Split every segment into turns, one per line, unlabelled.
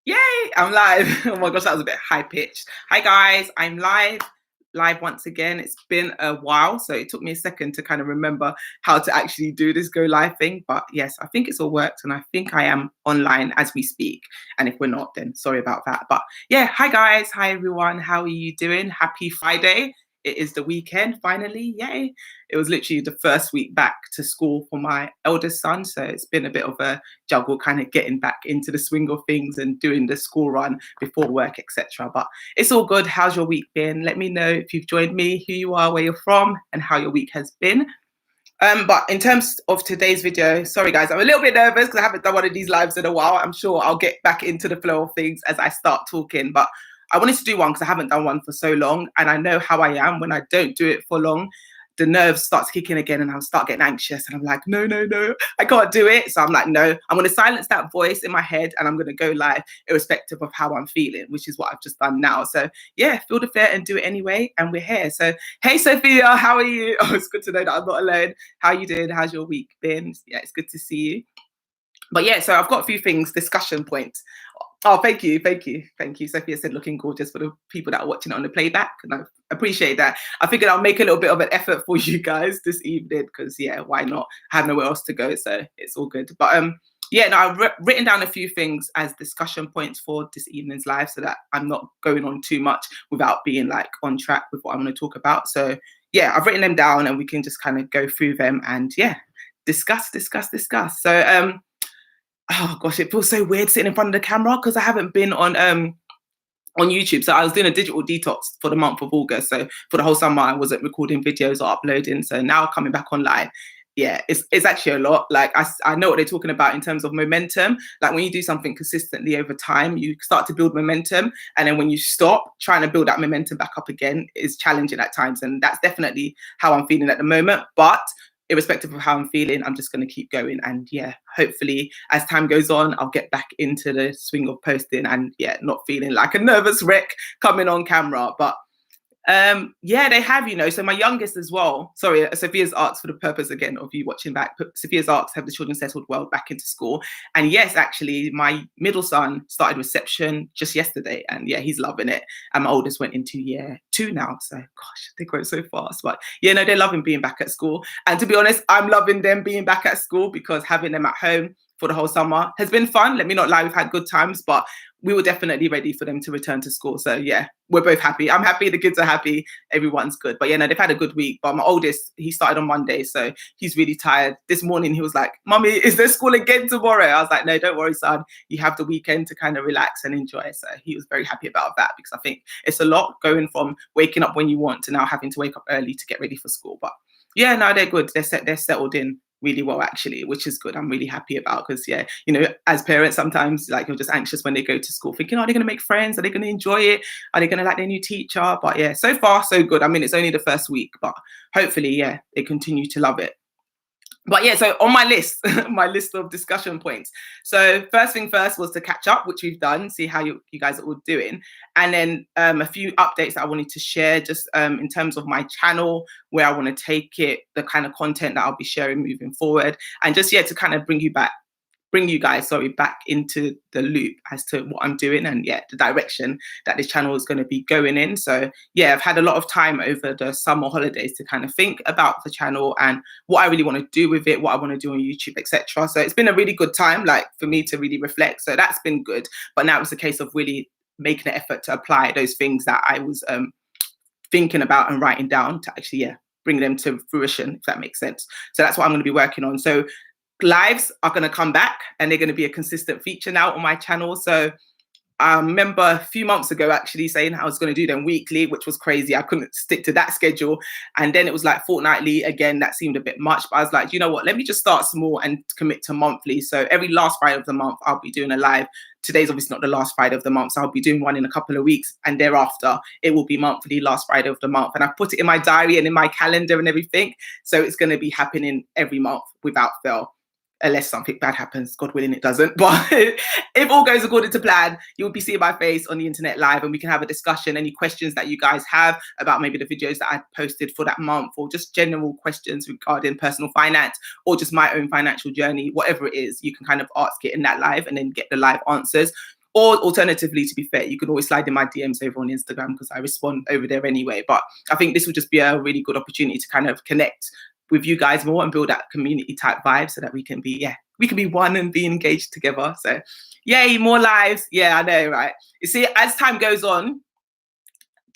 Yay, I'm live. Oh my gosh, that was a bit high pitched. Hi guys, I'm live once again. It's been a while, so it took me a second to kind of remember how to actually do this go live thing. But yes, I think it's all worked and I think I am online as we speak. And if we're not, then sorry about that. But yeah, hi guys, hi everyone. How are you doing? Happy Friday. It is the weekend, finally, yay. It was literally the first week back to school for my eldest son. So it's been a bit of a juggle, kind of getting back into the swing of things and doing the school run before work, etc. But it's all good. How's your week been? Let me know if you've joined me, who you are, where you're from, and how your week has been. But in terms of today's video, sorry guys, I'm a little bit nervous because I haven't done one of these lives in a while. I'm sure I'll get back into the flow of things as I start talking, but I wanted to do one because I haven't done one for so long, and I know how I am when I don't do it for long. The nerves starts kicking again and I'll start getting anxious and I'm like, no, I can't do it. So I'm like, no, I'm going to silence that voice in my head and I'm going to go live irrespective of how I'm feeling, which is what I've just done now. So yeah, feel the fear and do it anyway. And we're here. So hey, Sophia, how are you? Oh, it's good to know that I'm not alone. How you doing? How's your week been? Yeah, it's good to see you. But yeah, so I've got a few things, discussion points. Oh, thank you. Sophia said looking gorgeous for the people that are watching it on the playback, and I appreciate that. I figured I'll make a little bit of an effort for you guys this evening because yeah, why not? I have nowhere else to go, so it's all good. But yeah, no, I've written down a few things as discussion points for this evening's live so that I'm not going on too much without being like on track with what I'm going to talk about. So yeah, I've written them down and we can just kind of go through them and yeah, discuss. So oh gosh, it feels so weird sitting in front of the camera because I haven't been on YouTube. So I was doing a digital detox for the month of August. So for the whole summer, I wasn't recording videos or uploading. So now coming back online, yeah, it's actually a lot. Like I know what they're talking about in terms of momentum. Like when you do something consistently over time, you start to build momentum. And then when you stop, trying to build that momentum back up again is challenging at times. And that's definitely how I'm feeling at the moment. But irrespective of how I'm feeling, I'm just going to keep going. And yeah, hopefully as time goes on, I'll get back into the swing of posting and yeah, not feeling like a nervous wreck coming on camera. But yeah, they have, so my youngest as well. Sorry, Sophia's asked for the purpose again of you watching back. Sophia's asked, have the children settled well back into school? And yes, actually, my middle son started reception just yesterday, and yeah, he's loving it. And my oldest went into year 2 now. So gosh, they grow so fast. But yeah, no, they're loving being back at school. And to be honest, I'm loving them being back at school because having them at home for the whole summer has been fun. Let me not lie, we've had good times, but we were definitely ready for them to return to school. So yeah, we're both happy. I'm happy, the kids are happy, everyone's good. But yeah, no, they've had a good week. But my oldest, he started on Monday, so he's really tired. This morning he was like, Mummy, is there school again tomorrow? I was like, no, don't worry, son. You have the weekend to kind of relax and enjoy. So he was very happy about that because I think it's a lot going from waking up when you want to now having to wake up early to get ready for school. But yeah, no, they're good. They're settled in really well actually, which is good. I'm really happy about because yeah, as parents sometimes like you're just anxious when they go to school thinking, are they going to make friends? Are they going to enjoy it? Are they going to like their new teacher? But yeah, so far so good. I mean, it's only the first week, but hopefully yeah, they continue to love it. But yeah, so on my list, my list of discussion points. So first thing first was to catch up, which we've done, see how you guys are all doing. And then a few updates that I wanted to share just in terms of my channel, where I want to take it, the kind of content that I'll be sharing moving forward. And just, yeah, to kind of bring you guys back into the loop as to what I'm doing and yeah, the direction that this channel is going to be going in. So yeah, I've had a lot of time over the summer holidays to kind of think about the channel and what I really want to do with it, what I want to do on YouTube, etc. So it's been a really good time, like for me to really reflect. So that's been good. But now it's a case of really making an effort to apply those things that I was thinking about and writing down to actually, yeah, bring them to fruition, if that makes sense. So that's what I'm going to be working on. So lives are going to come back and they're going to be a consistent feature now on my channel. So I remember a few months ago actually saying I was going to do them weekly, which was crazy. I couldn't stick to that schedule. And then it was like fortnightly. Again, that seemed a bit much, but I was like, you know what, let me just start small and commit to monthly. So every last Friday of the month, I'll be doing a live. Today's obviously not the last Friday of the month, so I'll be doing one in a couple of weeks. And thereafter, it will be monthly, last Friday of the month. And I've put it in my diary and in my calendar and everything. So it's going to be happening every month without fail. Unless something bad happens, God willing it doesn't. But if all goes according to plan, you'll be seeing my face on the internet live and we can have a discussion. Any questions that you guys have about maybe the videos that I posted for that month, or just general questions regarding personal finance or just my own financial journey, whatever it is, you can kind of ask it in that live and then get the live answers. Or alternatively, to be fair, you can always slide in my DMs over on Instagram because I respond over there anyway. But I think this will just be a really good opportunity to kind of connect with you guys more and build that community type vibe so that we can be one and be engaged together. So yay, more lives. Yeah, I know, right? You see, as time goes on,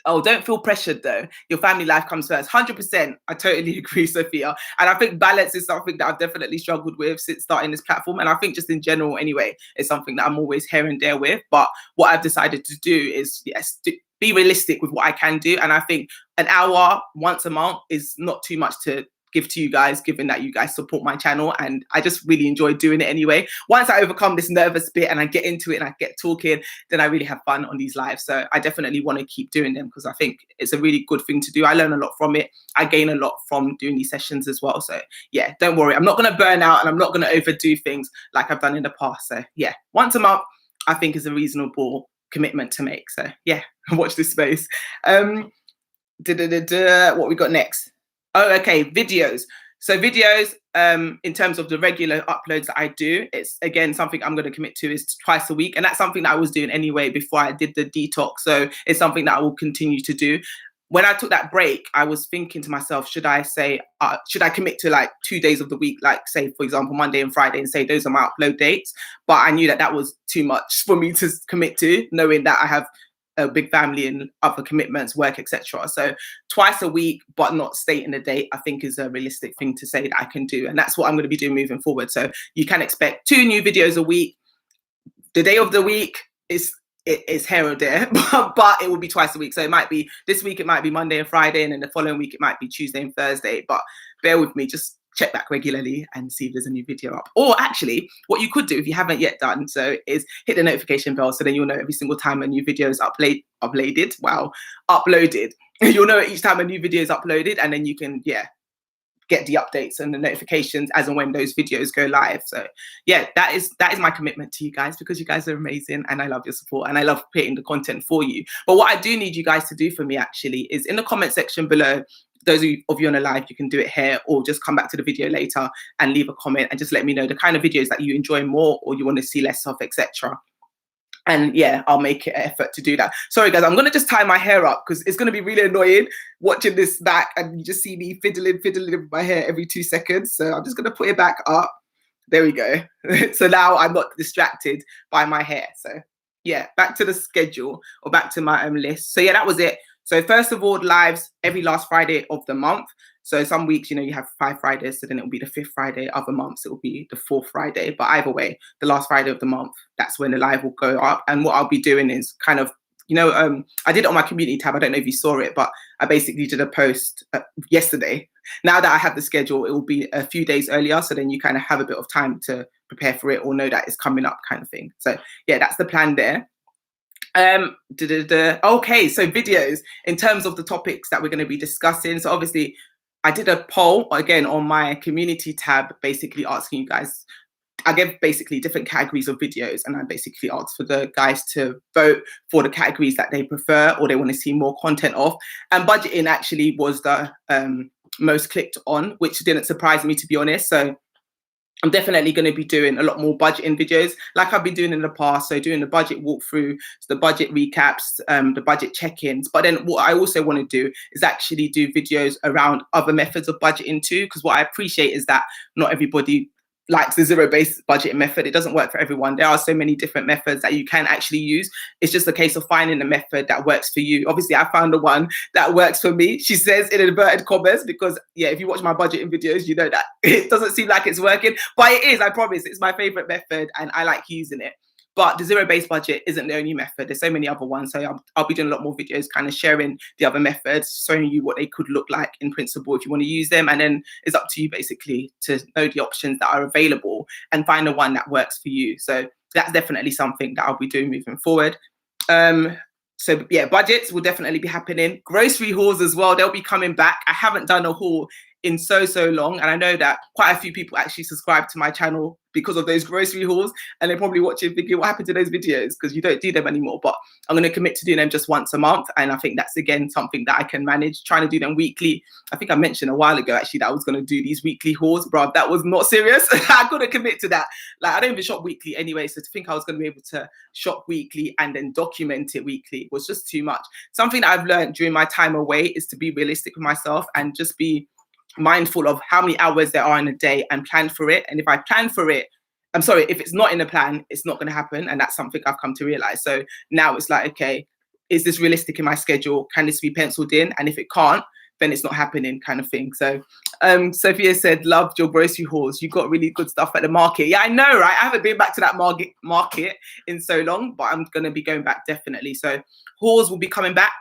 oh, don't feel pressured though. Your family life comes first. 100%. I totally agree, Sophia. And I think balance is something that I've definitely struggled with since starting this platform. And I think just in general, anyway, it's something that I'm always here and there with. But what I've decided to do is, yes, be realistic with what I can do. And I think an hour once a month is not too much to give to you guys, given that you guys support my channel, and I just really enjoy doing it anyway. Once I overcome this nervous bit and I get into it and I get talking, then I really have fun on these lives. So I definitely want to keep doing them because I think it's a really good thing to do. I learn a lot from it. I gain a lot from doing these sessions as well. So yeah, don't worry. I'm not going to burn out and I'm not going to overdo things like I've done in the past. So yeah, once a month, I think is a reasonable commitment to make. So yeah, watch this space. What we got next? Oh, okay, videos. So videos, in terms of the regular uploads that I do, it's again something I'm going to commit to is twice a week, and that's something that I was doing anyway before I did the detox. So it's something that I will continue to do. When I took that break, I was thinking to myself, should I commit to like 2 days of the week, like say for example Monday and Friday, and say those are my upload dates? But I knew that that was too much for me to commit to, knowing that I have a big family and other commitments, work, etc. So twice a week, but not stating a date, I think is a realistic thing to say that I can do. And that's what I'm going to be doing moving forward. So you can expect 2 new videos a week. The day of the week is here or there, but it will be twice a week. So it might be this week, it might be Monday and Friday, and then the following week, it might be Tuesday and Thursday. But bear with me, just check back regularly and see if there's a new video up. Or actually, what you could do if you haven't yet done so is hit the notification bell, so then you'll know every single time a new video is uploaded. You'll know each time a new video is uploaded, and then you can get the updates and the notifications as and when those videos go live. So yeah, that is my commitment to you guys, because you guys are amazing and I love your support and I love creating the content for you. But what I do need you guys to do for me actually is in the comment section below. Those of you on a live, you can do it here or just come back to the video later and leave a comment and just let me know the kind of videos that you enjoy more or you want to see less of, etc. And yeah, I'll make it an effort to do that. Sorry guys, I'm going to just tie my hair up because it's going to be really annoying watching this back and you just see me fiddling with my hair every 2 seconds. So I'm just going to put it back up. There we go. So now I'm not distracted by my hair. So yeah, back to the schedule or back to my list. So yeah, that was it. So first of all, lives every last Friday of the month. So some weeks, you have 5 Fridays, so then it'll be the 5th Friday. Other months, it will be the 4th Friday. But either way, the last Friday of the month, that's when the live will go up. And what I'll be doing is kind of, I did it on my community tab. I don't know if you saw it, but I basically did a post yesterday. Now that I have the schedule, it will be a few days earlier. So then you kind of have a bit of time to prepare for it or know that it's coming up kind of thing. So yeah, that's the plan there. Okay, so videos in terms of the topics that we're going to be discussing. So obviously I did a poll again on my community tab, basically asking you guys, I gave basically different categories of videos, and I basically asked for the guys to vote for the categories that they prefer or they want to see more content of. And budgeting actually was the most clicked on, which didn't surprise me, to be honest. So I'm definitely going to be doing a lot more budgeting videos like I've been doing in the past. So doing the budget walkthrough, the budget recaps, the budget check-ins. But then what I also want to do is actually do videos around other methods of budgeting too, because what I appreciate is that not everybody likes the zero-based budgeting method. It doesn't work for everyone. There are so many different methods that you can actually use. It's just a case of finding the method that works for you. Obviously, I found the one that works for me. She says in inverted commas, because yeah, if you watch my budgeting videos, you know that it doesn't seem like it's working, but it is, I promise. It's my favorite method and I like using it. But the zero-based budget isn't the only method. There's so many other ones. So I'll be doing a lot more videos kind of sharing the other methods, showing you what they could look like in principle if you want to use them. And then it's up to you basically to know the options that are available and find the one that works for you. So that's definitely something that I'll be doing moving forward. So yeah, budgets will definitely be happening. Grocery hauls as well, they'll be coming back. I haven't done a haul in so long, and I know that quite a few people actually subscribe to my channel because of those grocery hauls, and they're probably watching thinking, what happened to those videos, because you don't do them anymore. But I'm going to commit to doing them just once a month, and I think that's again something that I can manage. Trying to do them weekly. I think I mentioned a while ago actually that I was going to do these weekly hauls, bro. That was not serious. I couldn't commit to that. Like, I don't even shop weekly anyway, so to think I was going to be able to shop weekly and then document it weekly was just too much. Something that I've learned during my time away is to be realistic with myself and just be mindful of how many hours there are in a day and plan for it. And if I plan for it, if it's not in a plan, it's not going to happen. And that's something I've come to realize. So now it's like, okay, is this realistic in my schedule? Can this be penciled in? And if it can't, then it's not happening, kind of thing. So Sophia said, loved your grocery hauls. You got really good stuff at the market. Yeah, I know, right? I haven't been back to that market in so long, but I'm going to be going back definitely. So hauls will be coming back.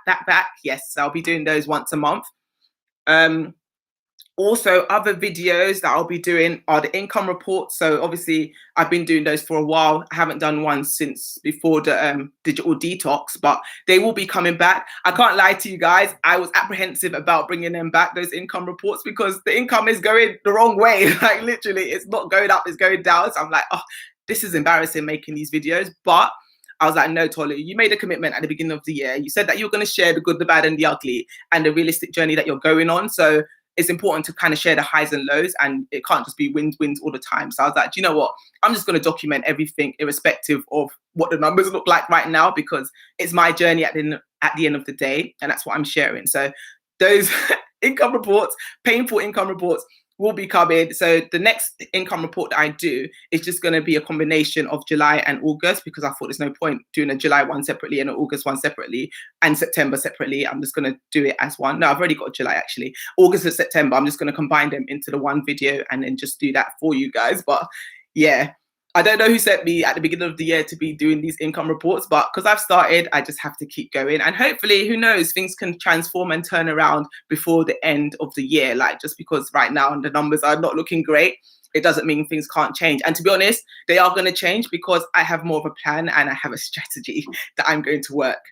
Yes, I'll be doing those once a month. Also, other videos that I'll be doing are the income reports. So obviously, I've been doing those for a while. I haven't done one since before the digital detox, but they will be coming back. I can't lie to you guys. I was apprehensive about bringing them back, those income reports, because the income is going the wrong way. Like, literally, it's not going up, it's going down. So I'm like, oh, this is embarrassing making these videos. But I was like, no, Tolu, you made a commitment at the beginning of the year. You said that you're going to share the good, the bad, and the ugly, and the realistic journey that you're going on. So it's important to kind of share the highs and lows, and it can't just be wins all the time. So I was like, do you know what? I'm just going to document everything irrespective of what the numbers look like right now, because it's my journey at the end of the day, and that's what I'm sharing. So those income reports, painful income reports, will be coming. So the next income report that I do is just going to be a combination of July and August, because I thought there's no point doing a July one separately and an August one separately and September separately. I'm just going to do it as one. No, I've already got July actually. August and September, I'm just going to combine them into the one video and then just do that for you guys. But yeah, I don't know who sent me at the beginning of the year to be doing these income reports, but because I've started, I just have to keep going. And hopefully, who knows, things can transform and turn around before the end of the year. Like, just because right now the numbers are not looking great, it doesn't mean things can't change. And to be honest, they are going to change because I have more of a plan and I have a strategy that I'm going to work.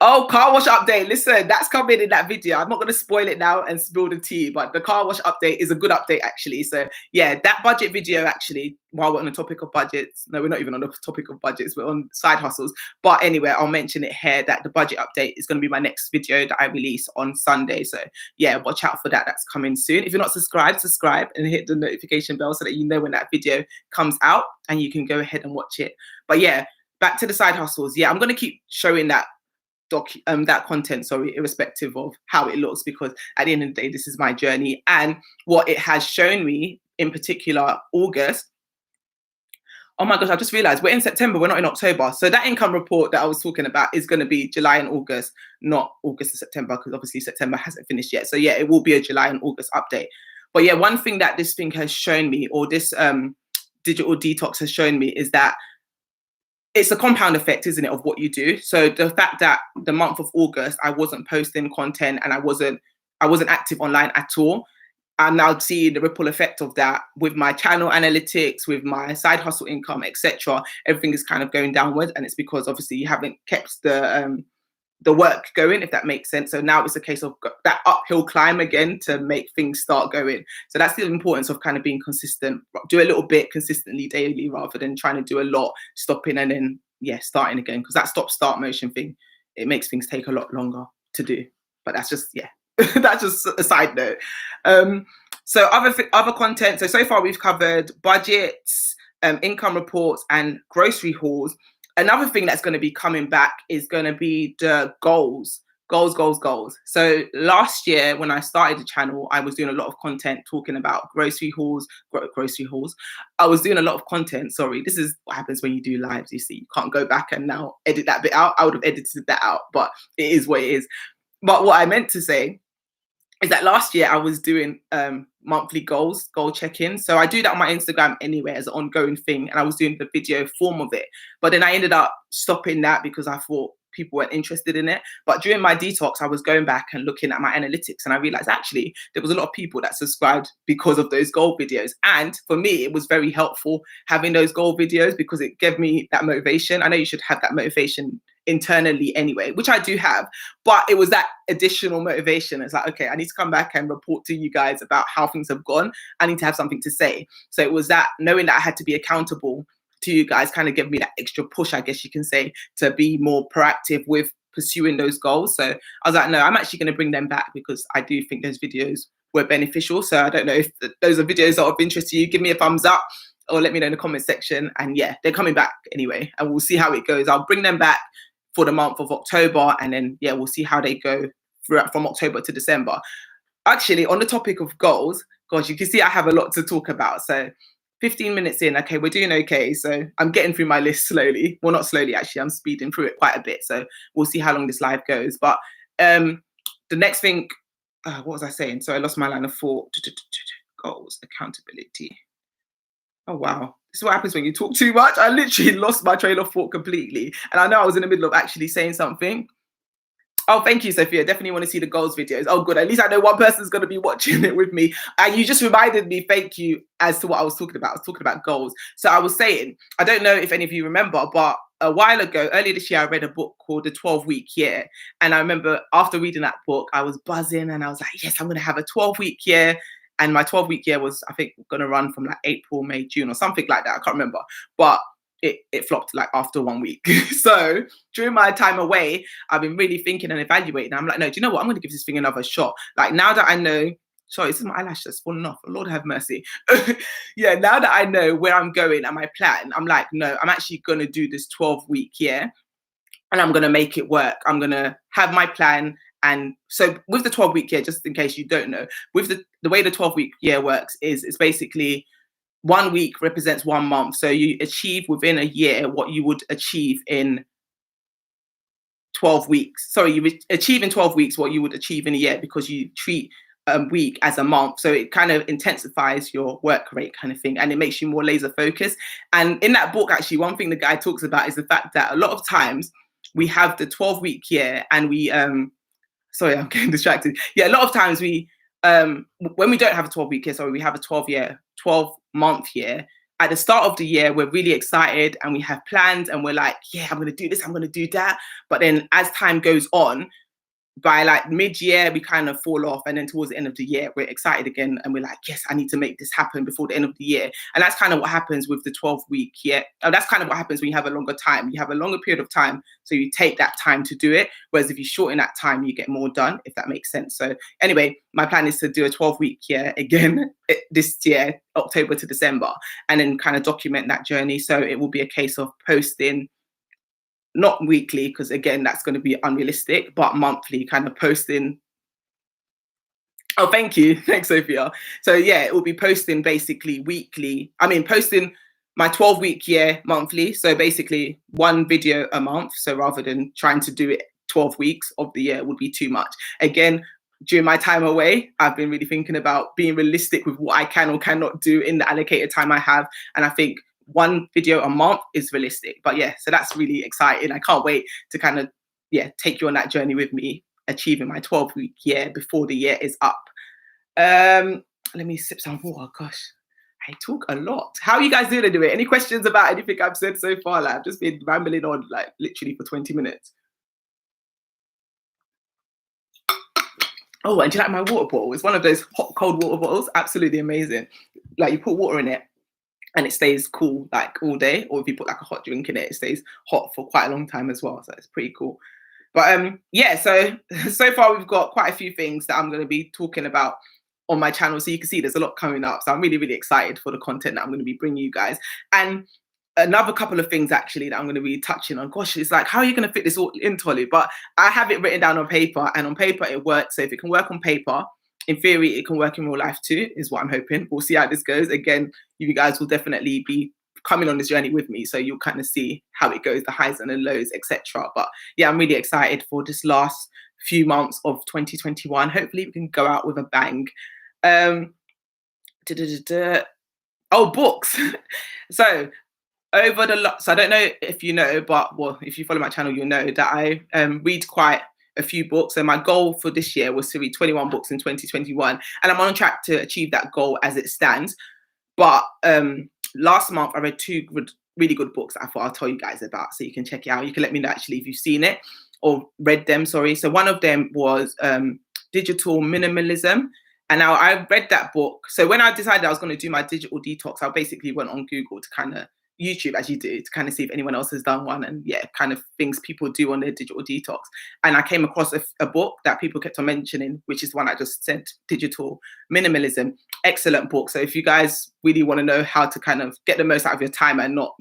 Oh, car wash update. Listen, that's coming in that video. I'm not going to spoil it now and spill the tea, but the car wash update is a good update, actually. So, yeah, that budget video, actually, while we're on the topic of budgets. No, we're not even on the topic of budgets. We're on side hustles. But anyway, I'll mention it here that the budget update is going to be my next video that I release on Sunday. So, yeah, watch out for that. That's coming soon. If you're not subscribed, subscribe and hit the notification bell so that you know when that video comes out and you can go ahead and watch it. But, yeah, back to the side hustles. Yeah, I'm going to keep showing that that content, irrespective of how it looks, because at the end of the day, this is my journey. And what it has shown me, in particular, August. Oh my gosh, I just realized we're in September, we're not in October. So that income report that I was talking about is going to be July and August, not August and September, because obviously September hasn't finished yet. So yeah, it will be a July and August update. But yeah, one thing that this thing has shown me, or this digital detox has shown me, is that it's a compound effect, isn't it, of what you do. So the fact that the month of August, I wasn't posting content and I wasn't active online at all, I'm now seeing the ripple effect of that with my channel analytics, with my side hustle income, etc. Everything is kind of going downwards, and it's because obviously you haven't kept the work going, if that makes sense. So now it's a case of that uphill climb again to make things start going. So that's the importance of kind of being consistent. Do a little bit consistently daily rather than trying to do a lot, stopping and then starting again, because that stop-start motion thing, it makes things take a lot longer to do. But that's just that's just a side note. So other content. So far we've covered budgets, income reports, and grocery hauls. Another thing that's going to be coming back is going to be the goals. So last year when I started the channel, I was doing a lot of content talking about grocery hauls. I was doing a lot of content. Sorry, this is what happens when you do lives. You see, you can't go back and now edit that bit out. I would have edited that out, but it is what it is. But what I meant to say is that last year I was doing monthly goal check-in. So I do that on my Instagram anyway as an ongoing thing, and I was doing the video form of it. But then I ended up stopping that because I thought people weren't interested in it. But during my detox, I was going back and looking at my analytics, and I realized actually there was a lot of people that subscribed because of those goal videos. And for me, it was very helpful having those goal videos because it gave me that motivation. I know you should have that motivation internally anyway, which I do have, but it was that additional motivation. It's like, okay, I need to come back and report to you guys about how things have gone. I need to have something to say. So it was that knowing that I had to be accountable to you guys kind of gave me that extra push, I guess you can say, to be more proactive with pursuing those goals. So I was like, no, I'm actually going to bring them back because I do think those videos were beneficial. So I don't know if those are videos that are of interest to you. Give me a thumbs up or let me know in the comment section. And yeah, they're coming back anyway, and we'll see how it goes. I'll bring them back for the month of October, and then yeah, we'll see how they go throughout from October to December. Actually, on the topic of goals, gosh, you can see I have a lot to talk about. So 15 minutes in, okay, we're doing okay. So I'm getting through my list slowly. Well, not slowly, actually, I'm speeding through it quite a bit. So we'll see how long this live goes. But the next thing, what was I saying? So I lost my line of thought. Goals, accountability. Oh, wow. This is what happens when you talk too much. I literally lost my train of thought completely. And I know I was in the middle of actually saying something. Oh, thank you, Sophia. Definitely want to see the goals videos. Oh, good. At least I know one person's going to be watching it with me. And you just reminded me, thank you, as to what I was talking about. I was talking about goals. So I was saying, I don't know if any of you remember, but a while ago, earlier this year, I read a book called The 12-Week Year. And I remember after reading that book, I was buzzing and I was like, yes, I'm going to have a 12-week year. And my 12-week year was, I think, going to run from like April, May, June or something like that. I can't remember. But it flopped like after 1 week. So during my time away, I've been really thinking and evaluating. I'm like, no, do you know what? I'm going to give this thing another shot. Like now that I know, sorry, this is my eyelash that's fallen off. Lord have mercy. Yeah, now that I know where I'm going and my plan, I'm like, no, I'm actually going to do this 12-week year and I'm going to make it work. I'm going to have my plan. And so with the 12-week year, just in case you don't know, with the way the 12-week year works is it's basically 1 week represents 1 month. So you achieve within a year what you would achieve in 12 weeks. Sorry, you achieve in 12 weeks what you would achieve in a year because you treat a week as a month. So it kind of intensifies your work rate kind of thing. And it makes you more laser focused. And in that book, actually, one thing the guy talks about is the fact that a lot of times we have the 12-week year and we, sorry, I'm getting distracted. Yeah, a lot of times we, when we don't have a 12-week year, sorry, we have a 12-month year. At the start of the year, we're really excited and we have plans and we're like, yeah, I'm going to do this, I'm going to do that. But then as time goes on, by like mid-year, we kind of fall off. And then towards the end of the year, we're excited again. And we're like, yes, I need to make this happen before the end of the year. And that's kind of what happens with the 12-week year. That's kind of what happens when you have a longer time. You have a longer period of time. So you take that time to do it. Whereas if you shorten that time, you get more done, if that makes sense. So anyway, my plan is to do a 12-week year again this year, October to December, and then kind of document that journey. So it will be a case of posting, not weekly, because again, that's going to be unrealistic, but monthly, kind of posting. Oh, thank you. Thanks, Sophia. So yeah, it will be posting basically weekly. I mean, posting my 12-week year monthly. So basically 1 video a month. So rather than trying to do it 12 weeks of the year would be too much. Again, during my time away, I've been really thinking about being realistic with what I can or cannot do in the allocated time I have. And I think 1 video a month is realistic. But yeah, so that's really exciting. I can't wait to kind of, yeah, take you on that journey with me, achieving my 12-week year before the year is up. Let me sip some water. Gosh, I talk a lot. How are you guys doing anyway? Any questions about anything I've said so far? Like, I've just been rambling on like literally for 20 minutes. Oh, and do you like my water bottle? It's one of those hot, cold water bottles. Absolutely amazing. Like you put water in it and it stays cool like all day. Or if you put like a hot drink in it, it stays hot for quite a long time as well. So it's pretty cool. But yeah, so far we've got quite a few things that I'm going to be talking about on my channel. So you can see there's a lot coming up. So I'm really, really excited for the content that I'm going to be bringing you guys. And another couple of things actually that I'm going to be touching on. Gosh, it's like, how are you going to fit this all in, Tolly? But I have it written down on paper, and on paper it works. So if it can work on paper, in theory, it can work in real life too, is what I'm hoping. We'll see how this goes. Again, you guys will definitely be coming on this journey with me, so you'll kind of see how it goes, the highs and the lows, etc. But yeah, I'm really excited for this last few months of 2021. Hopefully we can go out with a bang. Oh, books. So so I don't know if you know, but well, if you follow my channel, you'll know that I read quite a few books. And my goal for this year was to read 21 books in 2021. And I'm on track to achieve that goal as it stands. But last month I read really good books that I thought I'll tell you guys about, so you can check it out. You can let me know actually if you've seen it or read them. Sorry. So one of them was Digital Minimalism. And now I read that book. So when I decided I was going to do my digital detox, I basically went on Google to kind of YouTube, as you do, to kind of see if anyone else has done one, and yeah, kind of things people do on their digital detox. And I came across a book that people kept on mentioning, which is the one I just said, Digital Minimalism. Excellent book. So if you guys really want to know how to kind of get the most out of your time and not,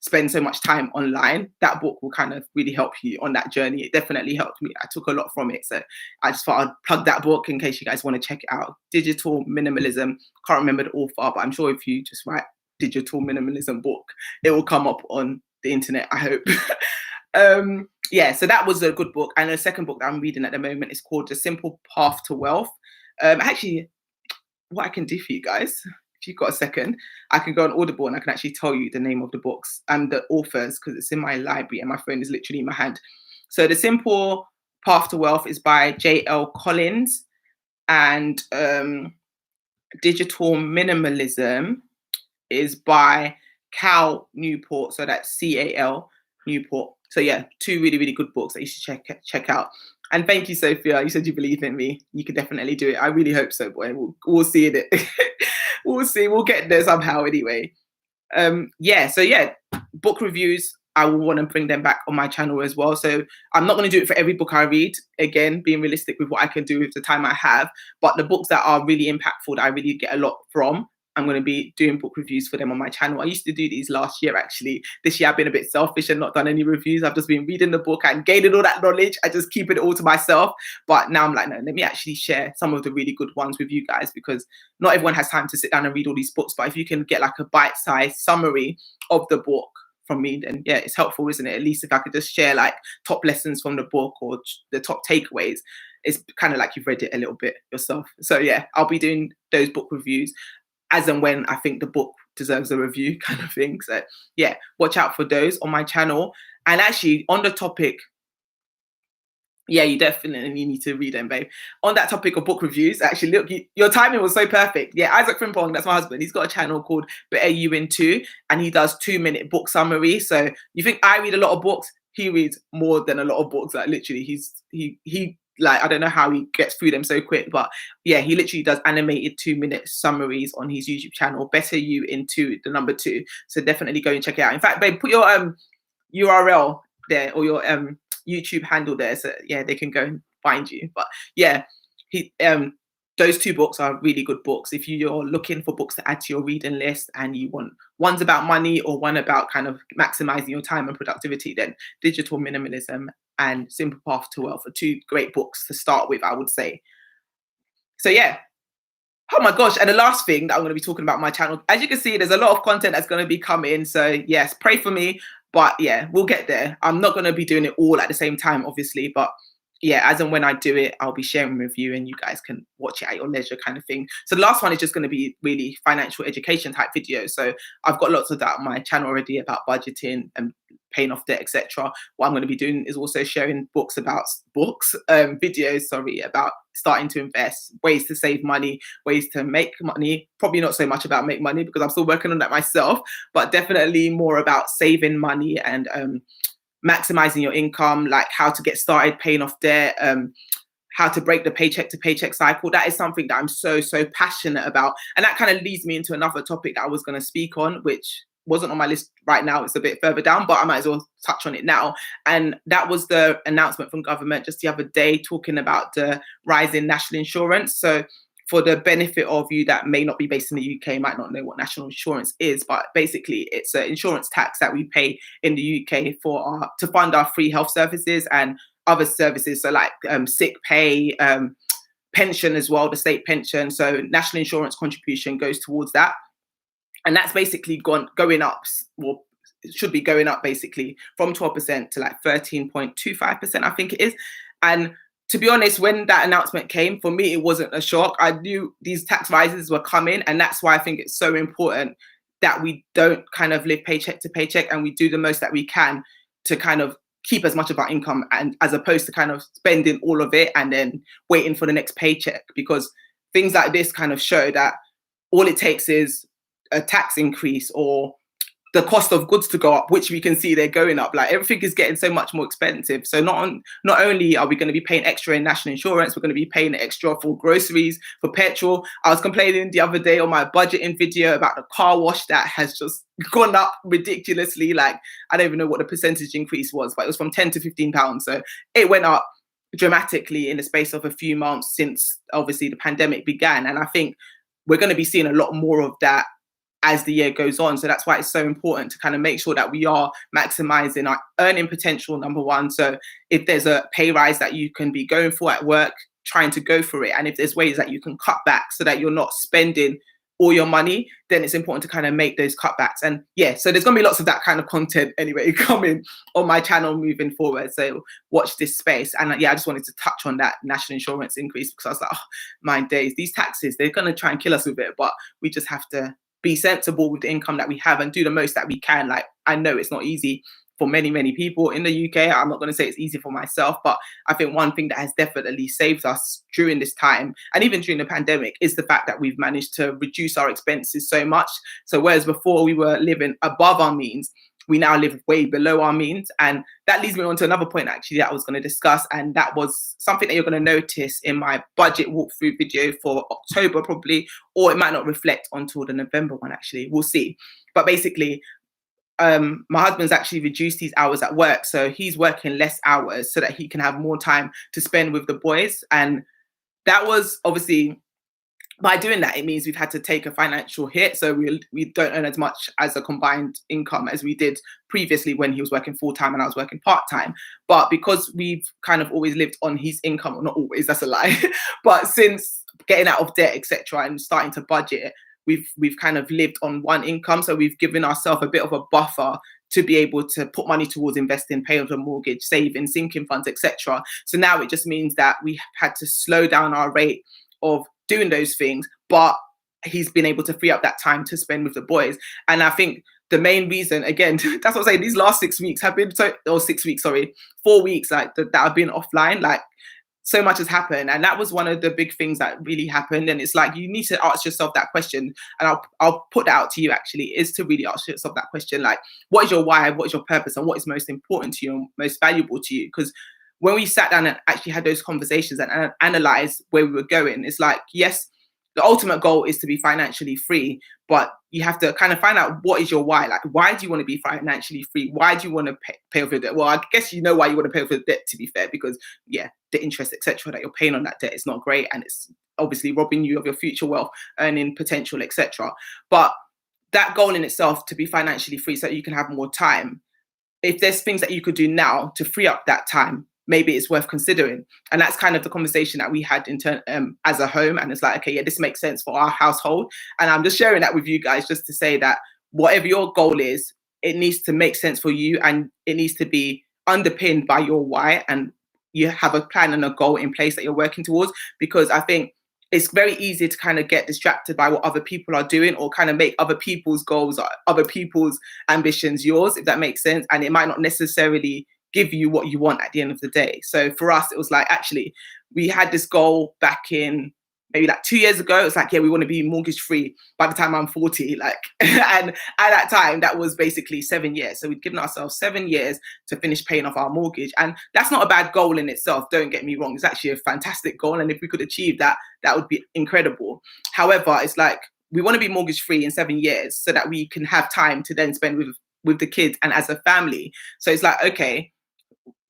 spend so much time online, that book will kind of really help you on that journey. It definitely helped me. I took a lot from it. So I just thought I'd plug that book in case you guys want to check it out. Digital Minimalism. Can't remember the author, but I'm sure if you just write Digital Minimalism book, it will come up on the internet, I hope. So that was a good book. And the second book that I'm reading at the moment is called The Simple Path to Wealth. Actually, what I can do for you guys, if you've got a second, I can go on Audible and I can actually tell you the name of the books and the authors, because it's in my library and my phone is literally in my hand. So The Simple Path to Wealth is by J.L. Collins, and Digital Minimalism is by Cal Newport. So that's C-A-L Newport. So yeah, two really, really good books that you should check out. And thank you, Sophia. You said you believe in me. You can definitely do it. I really hope so, boy. We'll see it. We'll see. We'll get there somehow anyway. Book reviews, I will want to bring them back on my channel as well. So I'm not going to do it for every book I read. Again, being realistic with what I can do with the time I have. But the books that are really impactful, that I really get a lot from, I'm going to be doing book reviews for them on my channel. I used to do these last year, actually. This year I've been a bit selfish and not done any reviews. I've just been reading the book and gaining all that knowledge. I just keep it all to myself. But now I'm like, no, let me actually share some of the really good ones with you guys, because not everyone has time to sit down and read all these books. But if you can get like a bite-sized summary of the book from me, then yeah, it's helpful, isn't it? At least if I could just share like top lessons from the book or the top takeaways, it's kind of like you've read it a little bit yourself. So yeah, I'll be doing those book reviews as and when I think the book deserves a review, kind of thing. So yeah, watch out for those on my channel. And actually on the topic, yeah, you definitely need to read them, babe. On that topic of book reviews, actually, look, your timing was so perfect. Yeah, Isaac Frimpong, that's my husband. He's got a channel called Better You in Two, and he does 2-minute book summary. So you think I read a lot of books? He reads more than a lot of books. Like literally, he like, I don't know how he gets through them so quick, but yeah, he literally does animated 2-minute summaries on his YouTube channel, Better You in Two, the number 2. So definitely go and check it out. In fact, babe, put your URL there, or your YouTube handle there, so yeah, they can go and find you. But yeah, those 2 books are really good books. If you're looking for books to add to your reading list and you want one's about money or one about kind of maximizing your time and productivity, then Digital Minimalism and Simple Path to Wealth are 2 great books to start with, I would say. So yeah. Oh my gosh. And the last thing that I'm going to be talking about on my channel, as you can see, there's a lot of content that's going to be coming. So yes, pray for me. But yeah, we'll get there. I'm not going to be doing it all at the same time, obviously. But yeah, as and when I do it, I'll be sharing with you and you guys can watch it at your leisure, kind of thing. So the last one is just going to be really financial education type videos. So I've got lots of that on my channel already about budgeting and paying off debt, etc. What I'm going to be doing is also sharing videos, about starting to invest, ways to save money, ways to make money. Probably not so much about make money, because I'm still working on that myself, but definitely more about saving money and maximizing your income, like how to get started paying off debt, how to break the paycheck to paycheck cycle. That is something that I'm so passionate about. And that kind of leads me into another topic that I was going to speak on, which wasn't on my list right now. It's a bit further down, but I might as well touch on it now. And that was the announcement from government just the other day, talking about the rise in national insurance. So for the benefit of you that may not be based in the UK, might not know what national insurance is, but basically it's an insurance tax that we pay in the UK to fund our free health services and other services. So like sick pay, pension as well, the state pension. So national insurance contribution goes towards that. And that's basically going up, well, it should be going up basically from 12% to like 13.25%, I think it is. And to be honest, when that announcement came, for me, it wasn't a shock. I knew these tax rises were coming. And that's why I think it's so important that we don't kind of live paycheck to paycheck, and we do the most that we can to kind of keep as much of our income, and as opposed to kind of spending all of it and then waiting for the next paycheck. Because things like this kind of show that all it takes is a tax increase or the cost of goods to go up, which we can see they're going up. Like everything is getting so much more expensive. So not only are we going to be paying extra in national insurance, we're going to be paying extra for groceries, for petrol. I was complaining the other day on my budgeting video about the car wash that has just gone up ridiculously. Like I don't even know what the percentage increase was, but it was from £10 to £15. So it went up dramatically in the space of a few months since obviously the pandemic began. And I think we're going to be seeing a lot more of that as the year goes on. So that's why it's so important to kind of make sure that we are maximizing our earning potential, number one. So if there's a pay rise that you can be going for at work, trying to go for it. And if there's ways that you can cut back so that you're not spending all your money, then it's important to kind of make those cutbacks. And yeah, so there's going to be lots of that kind of content anyway coming on my channel moving forward. So watch this space. And yeah, I just wanted to touch on that national insurance increase because I was like, oh, my days, these taxes, they're going to try and kill us with it. But we just have to be sensible with the income that we have and do the most that we can. Like, I know it's not easy for many, many people in the UK. I'm not going to say it's easy for myself, but I think one thing that has definitely saved us during this time and even during the pandemic is the fact that we've managed to reduce our expenses so much. So whereas before we were living above our means, we now live way below our means. And that leads me on to another point actually that I was going to discuss. And that was something that you're going to notice in my budget walkthrough video for October probably, or it might not reflect until the November one actually, we'll see. But basically, my husband's actually reduced his hours at work. So he's working less hours so that he can have more time to spend with the boys. And that was obviously, by doing that, it means we've had to take a financial hit. So we don't earn as much as a combined income as we did previously when he was working full time and I was working part time. But because we've kind of always lived on his income, or not always, that's a lie, but since getting out of debt, etc., and starting to budget, we've kind of lived on one income. So we've given ourselves a bit of a buffer to be able to put money towards investing, pay off the mortgage, saving, sinking funds, etc. So now it just means that we had to slow down our rate of doing those things, but he's been able to free up that time to spend with the boys. And I think the main reason, again, that's what I'm saying, these last 6 weeks have been 4 weeks like that I've been offline, like so much has happened. And that was one of the big things that really happened. And it's like, you need to ask yourself that question. And I'll put that out to you actually, is to really ask yourself that question. Like, what is your why? What is your purpose? And what is most important to you and most valuable to you? Because when we sat down and actually had those conversations and analyzed where we were going, it's like, yes, the ultimate goal is to be financially free, but you have to kind of find out what is your why. Like, why do you want to be financially free? Why do you want to pay off your debt? Well, I guess you know why you want to pay off your debt, to be fair, because yeah, the interest, etc., that you're paying on that debt is not great, and it's obviously robbing you of your future wealth, earning potential, etc. But that goal in itself, to be financially free so that you can have more time, if there's things that you could do now to free up that time, maybe it's worth considering. And that's kind of the conversation that we had as a home. And it's like, okay, yeah, this makes sense for our household. And I'm just sharing that with you guys just to say that whatever your goal is, it needs to make sense for you and it needs to be underpinned by your why. And you have a plan and a goal in place that you're working towards, because I think it's very easy to kind of get distracted by what other people are doing or kind of make other people's goals or other people's ambitions yours, if that makes sense. And it might not necessarily give you what you want at the end of the day. So for us, it was like, actually, we had this goal back in maybe like 2 years ago. It's like, yeah, we want to be mortgage free by the time I'm 40. Like, and at that time, that was basically 7 years. So we'd given ourselves 7 years to finish paying off our mortgage. And that's not a bad goal in itself. Don't get me wrong. It's actually a fantastic goal. And if we could achieve that, that would be incredible. However, it's like, we want to be mortgage free in 7 years so that we can have time to then spend with the kids and as a family. So it's like, okay,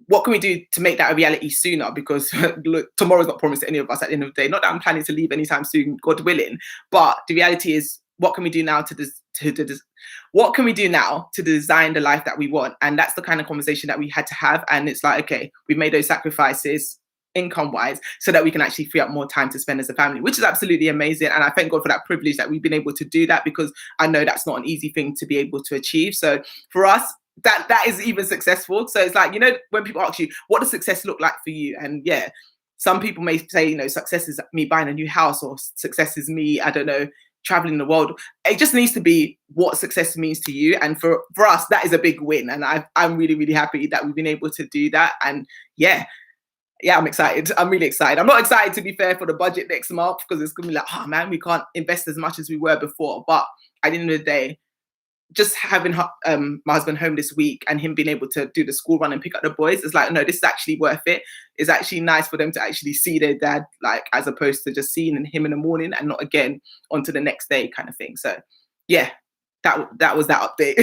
what can we do to make that a reality sooner? Because look, tomorrow's not promised to any of us at the end of the day. Not that I'm planning to leave anytime soon, God willing. But the reality is, what can we do now to design the life that we want? And that's the kind of conversation that we had to have. And it's like, okay, we've made those sacrifices income-wise so that we can actually free up more time to spend as a family, which is absolutely amazing. And I thank God for that privilege that we've been able to do that, because I know that's not an easy thing to be able to achieve. So for us, that is even successful. So it's like, you know, when people ask you, what does success look like for you? And yeah, some people may say, you know, success is me buying a new house, or success is me, I don't know, traveling the world. It just needs to be what success means to you. And for us, that is a big win. And I'm really, really happy that we've been able to do that. And yeah, I'm excited. I'm really excited. I'm not excited, to be fair, for the budget next month, because it's going to be like, oh man, we can't invest as much as we were before. But at the end of the day, just having my husband home this week and him being able to do the school run and pick up the boys, it's like, no, this is actually worth it. It's actually nice for them to actually see their dad, like, as opposed to just seeing him in the morning and not again onto the next day kind of thing. So yeah, that was that update.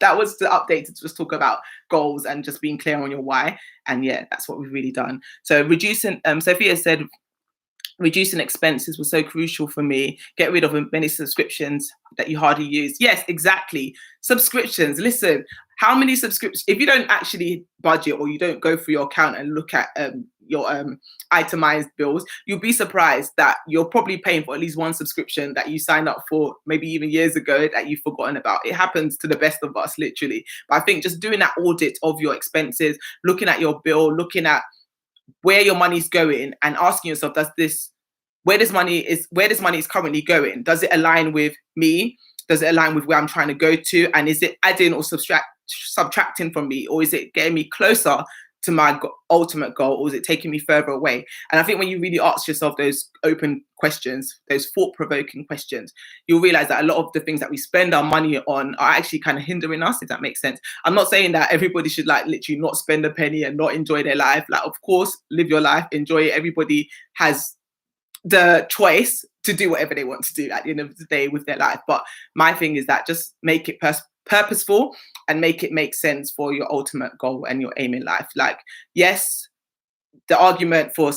That was the update to just talk about goals and just being clear on your why. And yeah, that's what we've really done. So reducing, Sophia said, reducing expenses was so crucial for me. Get rid of many subscriptions that you hardly use. Yes, exactly. Subscriptions. Listen, how many subscriptions, if you don't actually budget or you don't go through your account and look at your itemized bills, you'll be surprised that you're probably paying for at least one subscription that you signed up for maybe even years ago that you've forgotten about. It happens to the best of us, literally. But I think just doing that audit of your expenses, looking at your bill, looking at where your money's going and asking yourself, where this money is currently going? Does it align with me? Does it align with where I'm trying to go to? And is it adding or subtracting from me? Or is it getting me closer to my ultimate goal? Or is it taking me further away? And I think when you really ask yourself those open questions, those thought-provoking questions, you'll realize that a lot of the things that we spend our money on are actually kind of hindering us, if that makes sense. I'm not saying that everybody should like literally not spend a penny and not enjoy their life. Like, of course, live your life, enjoy it. Everybody has the choice to do whatever they want to do at the end of the day with their life. But my thing is that just make it purposeful and make it make sense for your ultimate goal and your aim in life. Like, yes, the argument for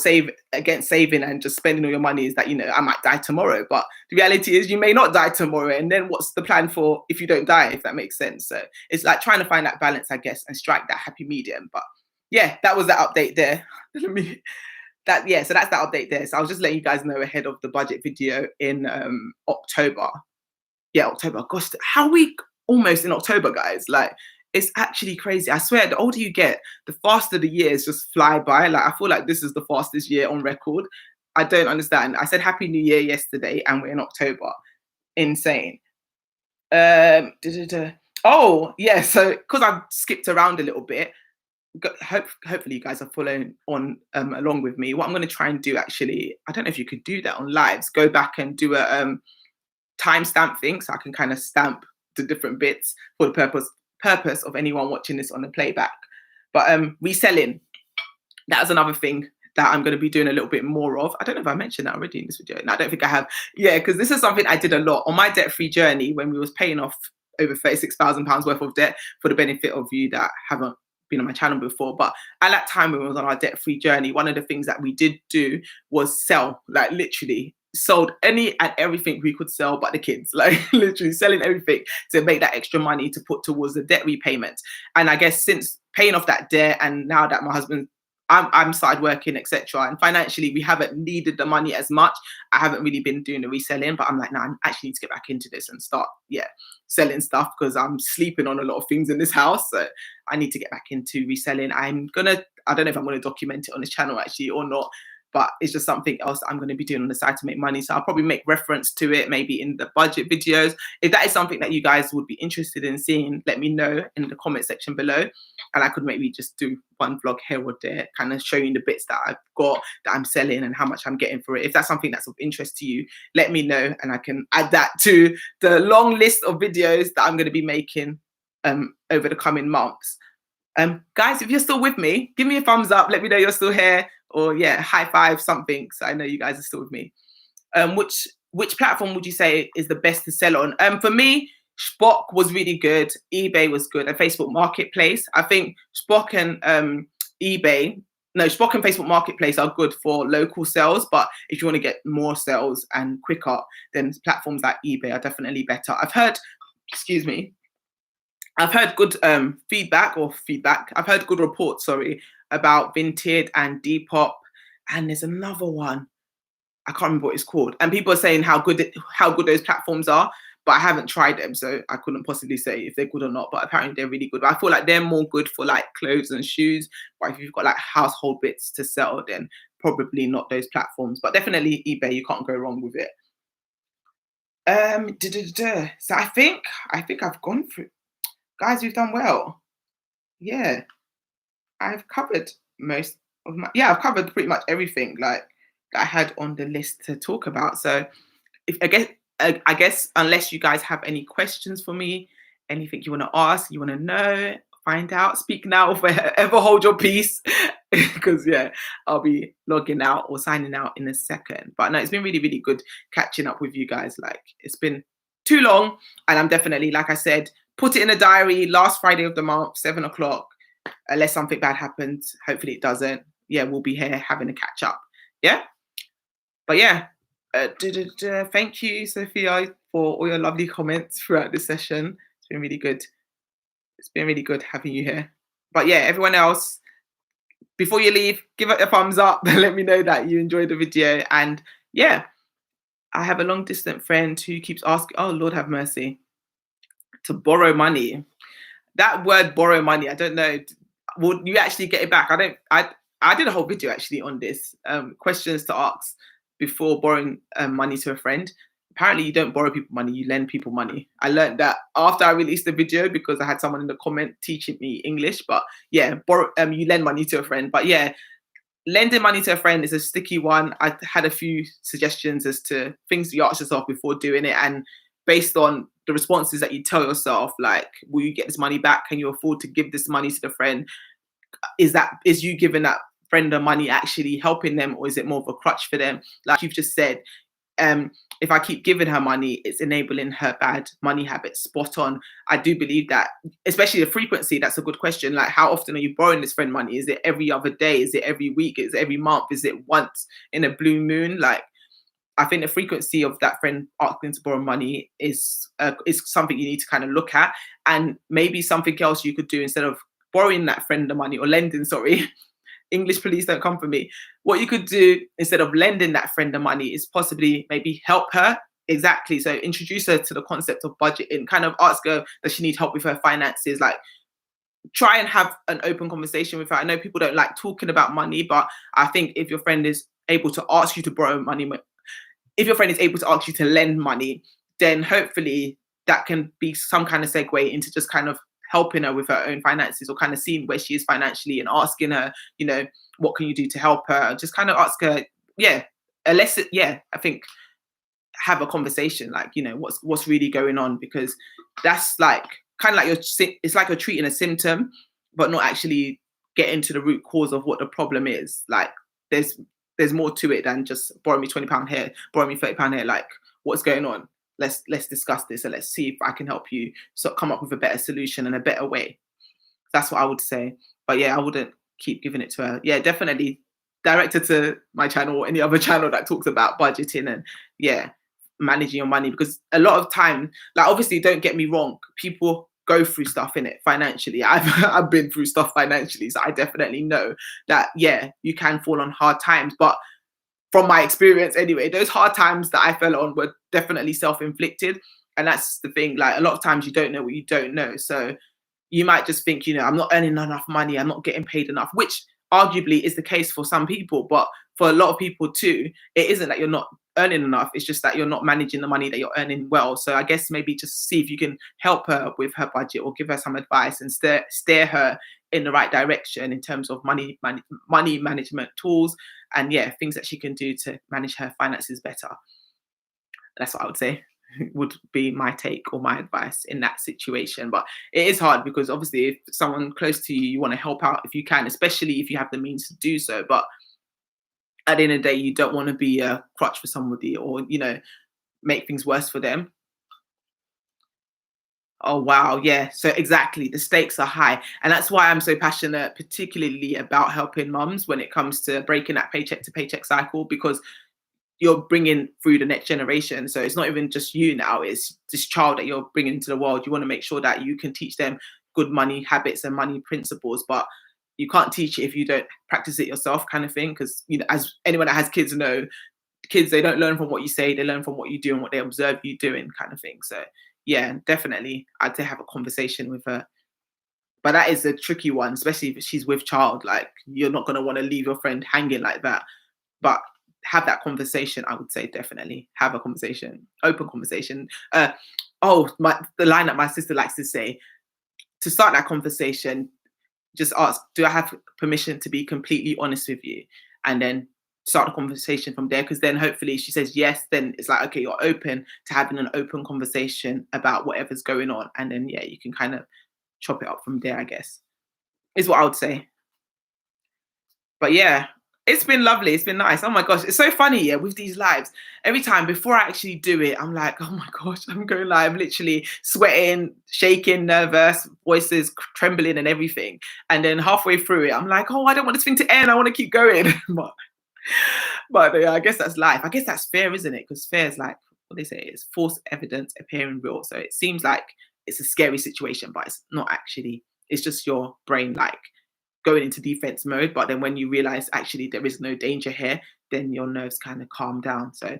against saving and just spending all your money is that, you know, I might die tomorrow. But the reality is you may not die tomorrow. And then what's the plan for if you don't die, if that makes sense? So it's like trying to find that balance, I guess, and strike that happy medium. But yeah, that was that update there. So that's that update there. So I was just letting you guys know ahead of the budget video in October. Yeah, October. Gosh, how we almost in October, guys. Like, it's actually crazy. I swear, the older you get, the faster the years just fly by. Like, I feel like this is the fastest year on record. I don't understand. I said Happy New Year yesterday and we're in October. Insane. Oh, yeah. So because I've skipped around a little bit, hopefully you guys are following on along with me. What I'm going to try and do, actually, I don't know if you could do that on lives, go back and do a timestamp thing so I can kind of stamp the different bits for the purpose of anyone watching this on the playback. But reselling, that's another thing that I'm going to be doing a little bit more of. I don't know if I mentioned that already in this video. No, I don't think I have. Yeah, because this is something I did a lot on my debt-free journey when we was paying off over £36,000 worth of debt, for the benefit of you that haven't been on my channel before. But at that time when we was on our debt-free journey, one of the things that we did do was sell, like literally sold any and everything we could sell but the kids, like literally selling everything to make that extra money to put towards the debt repayment. And I guess since paying off that debt and now that my husband, I'm started working, etc., and financially we haven't needed the money as much, I haven't really been doing the reselling. But I'm like, no, I actually need to get back into this and start selling stuff, because I'm sleeping on a lot of things in this house. So I need to get back into reselling. I don't know if I'm going to document it on this channel actually or not, but it's just something else that I'm going to be doing on the side to make money. So I'll probably make reference to it maybe in the budget videos. If that is something that you guys would be interested in seeing, let me know in the comment section below. And I could maybe just do one vlog here or there, kind of showing the bits that I've got, that I'm selling, and how much I'm getting for it. If that's something that's of interest to you, let me know and I can add that to the long list of videos that I'm going to be making over the coming months. Guys, if you're still with me, give me a thumbs up. Let me know you're still here, or yeah, high five, something, so I know you guys are still with me. Which platform would you say is the best to sell on? For me, Spock was really good. eBay was good. And Facebook Marketplace. I think Spock and Spock and Facebook Marketplace are good for local sales. But if you want to get more sales and quicker, then platforms like eBay are definitely better. I've heard good feedback. I've heard good reports, about Vinted and Depop, and there's another one. I can't remember what it's called. And people are saying how good those platforms are, but I haven't tried them, so I couldn't possibly say if they're good or not. But apparently they're really good. But I feel like they're more good for like clothes and shoes. But if you've got like household bits to sell, then probably not those platforms. But definitely eBay, you can't go wrong with it. So I think I've gone through. Guys, we've done well. Yeah, I've covered most of I've covered pretty much everything like that I had on the list to talk about. So I guess unless you guys have any questions for me, anything you want to ask, you want to know, find out, speak now or forever hold your peace. Because yeah, I'll be logging out or signing out in a second. But no, it's been really, really good catching up with you guys. Like, it's been too long, and I'm definitely, like I said, put it in a diary, last Friday of the month, 7 o'clock, unless something bad happens. Hopefully it doesn't. Yeah, we'll be here having a catch up. Yeah. But yeah, thank you, Sophia, for all your lovely comments throughout the session. It's been really good. It's been really good having you here. But yeah, everyone else, before you leave, give it a thumbs up and let me know that you enjoyed the video. And yeah, I have a long distant friend who keeps asking, oh, Lord have mercy, to borrow money. That word borrow money, I don't know. Would you actually get it back? I did a whole video actually on this, questions to ask before borrowing money to a friend. Apparently you don't borrow people money, you lend people money. I learned that after I released the video because I had someone in the comment teaching me English. But yeah, you lend money to a friend. But yeah, lending money to a friend is a sticky one. I had a few suggestions as to things you ask yourself before doing it, and based on the responses that you tell yourself, like, will you get this money back? Can you afford to give this money to the friend? Is you giving that friend the money actually helping them, or is it more of a crutch for them? Like you've just said, if I keep giving her money, it's enabling her bad money habits. Spot on. I do believe that, especially the frequency. That's a good question. Like, how often are you borrowing this friend money? Is it every other day? Is it every week? Is it every month? Is it once in a blue moon? Like, I think the frequency of that friend asking to borrow money is something you need to kind of look at, and maybe something else you could do instead of borrowing that friend the money, or lending. Sorry. English, please don't come for me. What you could do instead of lending that friend the money is possibly maybe help her. Exactly. So introduce her to the concept of budgeting. Kind of ask her, does she need help with her finances? Like, try and have an open conversation with her. I know people don't like talking about money, but I think if your friend is able to ask you to borrow money, if your friend is able to ask you to lend money, then hopefully that can be some kind of segue into just kind of helping her with her own finances, or kind of seeing where she is financially and asking her, what can you do to help her? Just kind of ask her, I think have a conversation, like, what's really going on, because that's like kind of like it's like you're treating a symptom, but not actually getting to the root cause of what the problem is. Like, there's more to it than just borrow me £20 here, borrow me £30 here. Like, what's going on? Let's discuss this, and let's see if I can help you come up with a better solution and a better way. That's what I would say. But yeah, I wouldn't keep giving it to her. Yeah, definitely direct her to my channel or any other channel that talks about budgeting and managing your money, because a lot of time, like, obviously, don't get me wrong, people go through stuff in it financially. I've been through stuff financially, so I definitely know that you can fall on hard times. But from my experience anyway, those hard times that I fell on were definitely self-inflicted. And that's the thing, like, a lot of times you don't know what you don't know. So you might just think, I'm not earning enough money, I'm not getting paid enough, which arguably is the case for some people. But for a lot of people too, it isn't that you're not earning enough, it's just that you're not managing the money that you're earning well. So I guess maybe just see if you can help her with her budget, or give her some advice and steer her in the right direction in terms of money management tools, and things that she can do to manage her finances better. That's what I would say would be my take or my advice in that situation. But it is hard, because obviously if someone close to you, you want to help out if you can, especially if you have the means to do so. But at the end of the day, you don't want to be a crutch for somebody, or make things worse for them. Oh, wow. Yeah. So exactly. The stakes are high. And that's why I'm so passionate, particularly about helping mums when it comes to breaking that paycheck to paycheck cycle, because you're bringing through the next generation. So it's not even just you now, it's this child that you're bringing into the world. You want to make sure that you can teach them good money habits and money principles, but you can't teach it if you don't practice it yourself, kind of thing. Because, as anyone that has kids know, kids, they don't learn from what you say, they learn from what you do and what they observe you doing, kind of thing. So yeah, definitely I'd say have a conversation with her. But that is a tricky one, especially if she's with child. Like, you're not going to want to leave your friend hanging like that. But have that conversation. I would say definitely have a conversation, open conversation. The line that my sister likes to say, to start that conversation, just ask, do I have permission to be completely honest with you? And then start the conversation from there, because then hopefully she says yes, then it's like, okay, you're open to having an open conversation about whatever's going on, and then yeah, you can kind of chop it up from there, I guess, is what I would say. But yeah, it's been lovely. It's been nice. Oh my gosh, it's so funny, yeah, with these lives. Every time before I actually do it, I'm like, oh my gosh, I'm going live, literally sweating, shaking, nervous, voices trembling and everything. And then halfway through it, I'm like, oh, I don't want this thing to end. I want to keep going. but yeah, I guess that's life. I guess that's fair, isn't it? Because fair is like what they say is false evidence appearing real. So it seems like it's a scary situation, but it's not actually. It's just your brain like going into defense mode. But then when you realize actually there is no danger here, then your nerves kind of calm down. So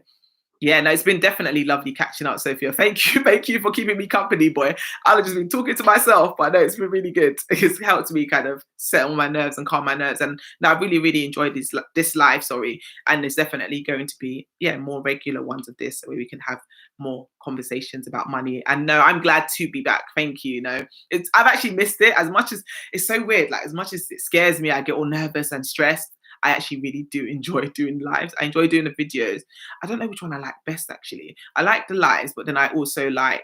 yeah, no, it's been definitely lovely catching up, Sophia. Thank you for keeping me company, boy. I've just been talking to myself, but no, it's been really good. It's helped me kind of settle my nerves and calm my nerves. And no, I really, really enjoyed this live, sorry. And there's definitely going to be, yeah, more regular ones of this, so we can have more conversations about money. And no, I'm glad to be back. Thank you. No, I've actually missed it as much as it's so weird. Like as much as it scares me, I get all nervous and stressed. I actually really do enjoy doing lives. I enjoy doing the videos. I don't know which one I like best, actually. I like the lives, but then I also like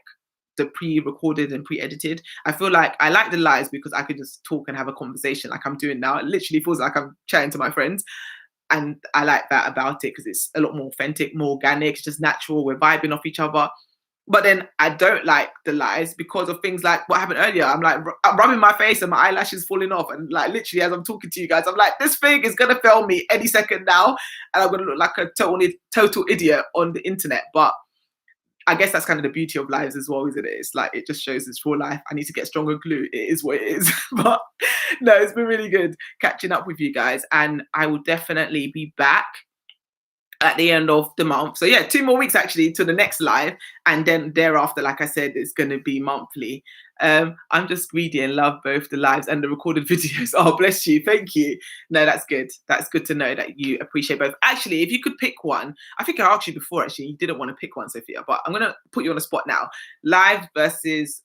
the pre-recorded and pre-edited. I feel like I like the lives because I could just talk and have a conversation like I'm doing now. It literally feels like I'm chatting to my friends. And I like that about it because it's a lot more authentic, more organic, it's just natural. We're vibing off each other. But then I don't like the lies because of things like what happened earlier. I'm like, I'm rubbing my face and my eyelashes falling off. And like literally as I'm talking to you guys, I'm like, this thing is going to fail me any second now. And I'm going to look like a total idiot on the internet. But I guess that's kind of the beauty of lives as well, isn't it? It's like, it just shows it's real life. I need to get stronger glue. It is what it is. But no, it's been really good catching up with you guys. And I will definitely be back at the end of the month. So yeah, 2 more weeks actually to the next live, and then thereafter, like I said, it's going to be monthly. I'm just greedy and love both the lives and the recorded videos. Oh, bless you. Thank you. No, that's good. That's good to know that you appreciate both. Actually, if you could pick one, I think I asked you before, actually, you didn't want to pick one, Sophia, but I'm going to put you on the spot now. Live versus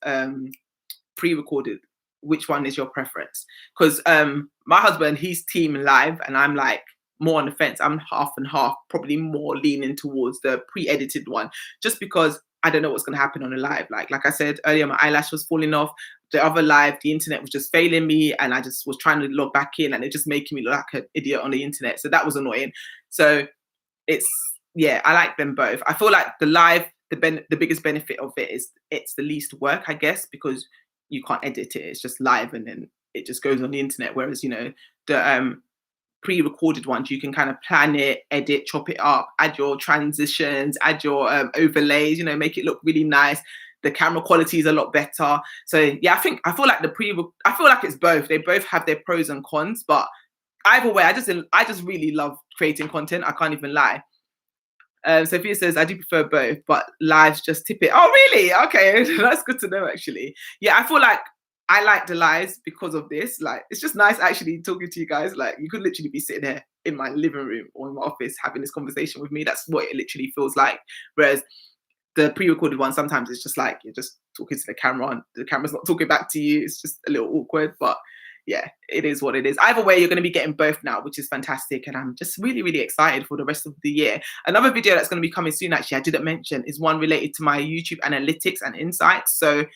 pre-recorded. Which one is your preference? Because my husband, he's team live, and I'm like, more on the fence. I'm half and half, probably more leaning towards the pre-edited one, just because I don't know what's going to happen on the live. Like I said earlier, my eyelash was falling off. The other live, the internet was just failing me, and I just was trying to log back in, and it just making me look like an idiot on the internet. So that was annoying. So it's, yeah, I like them both. I feel like the live, the biggest benefit of it is it's the least work, I guess, because you can't edit it. It's just live, and then it just goes on the internet. Whereas, you know, the pre-recorded ones, you can kind of plan it, edit, chop it up, add your transitions, add your overlays, you know, make it look really nice. The camera quality is a lot better. So yeah, I feel like I feel like it's both. They both have their pros and cons, but either way, I just really love creating content. I can't even lie. Sophia says, I do prefer both, but lives just tip it. Oh, really? Okay, that's good to know, actually. Yeah, I feel like I like the lives because of this. Like, it's just nice actually talking to you guys. Like, you could literally be sitting there in my living room or in my office having this conversation with me. That's what it literally feels like. Whereas the pre-recorded one, sometimes it's just like you're just talking to the camera and the camera's not talking back to you. It's just a little awkward, but yeah, it is what it is. Either way, you're going to be getting both now, which is fantastic. And I'm just really, really excited for the rest of the year. Another video that's going to be coming soon, actually, I didn't mention, is one related to my YouTube analytics and insights. So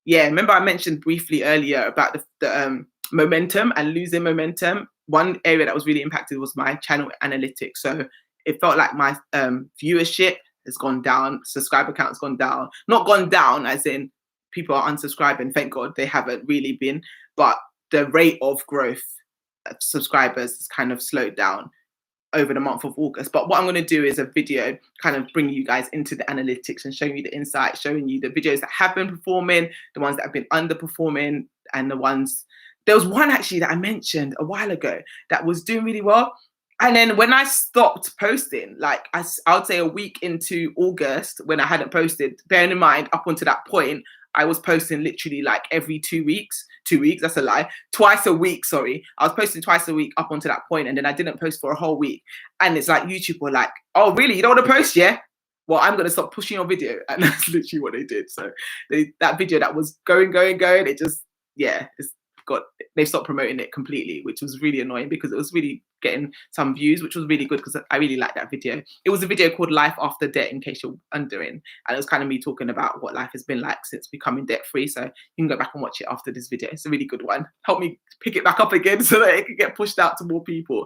yeah, remember I mentioned briefly earlier about the momentum and losing momentum. One area that was really impacted was my channel analytics. So it felt like my viewership has gone down, subscriber count has gone down. Not gone down as in people are unsubscribing, thank God they haven't really been, but the rate of growth of subscribers has kind of slowed down over the month of August. But what I'm going to do is a video kind of bring you guys into the analytics and showing you the insights, showing you the videos that have been performing, the ones that have been underperforming, and the ones, there was one actually that I mentioned a while ago that was doing really well. And then when I stopped posting, like I would say a week into August when I hadn't posted, bearing in mind up until that point, I was posting literally like every 2 weeks. 2 weeks, that's a lie. Twice a week, sorry. I was posting twice a week up until that point, and then I didn't post for a whole week. And it's like YouTube were like, oh, really? You don't want to post, yeah? Well, I'm going to stop pushing your video. And that's literally what they did. So that video that was going, it just, yeah, they've stopped promoting it completely, which was really annoying because it was really getting some views, which was really good because I really liked that video. It was a video called Life After Debt, in case you're wondering, and it was kind of me talking about what life has been like since becoming debt free. So you can go back and watch it after this video. It's a really good one. Help me pick it back up again so that it can get pushed out to more people.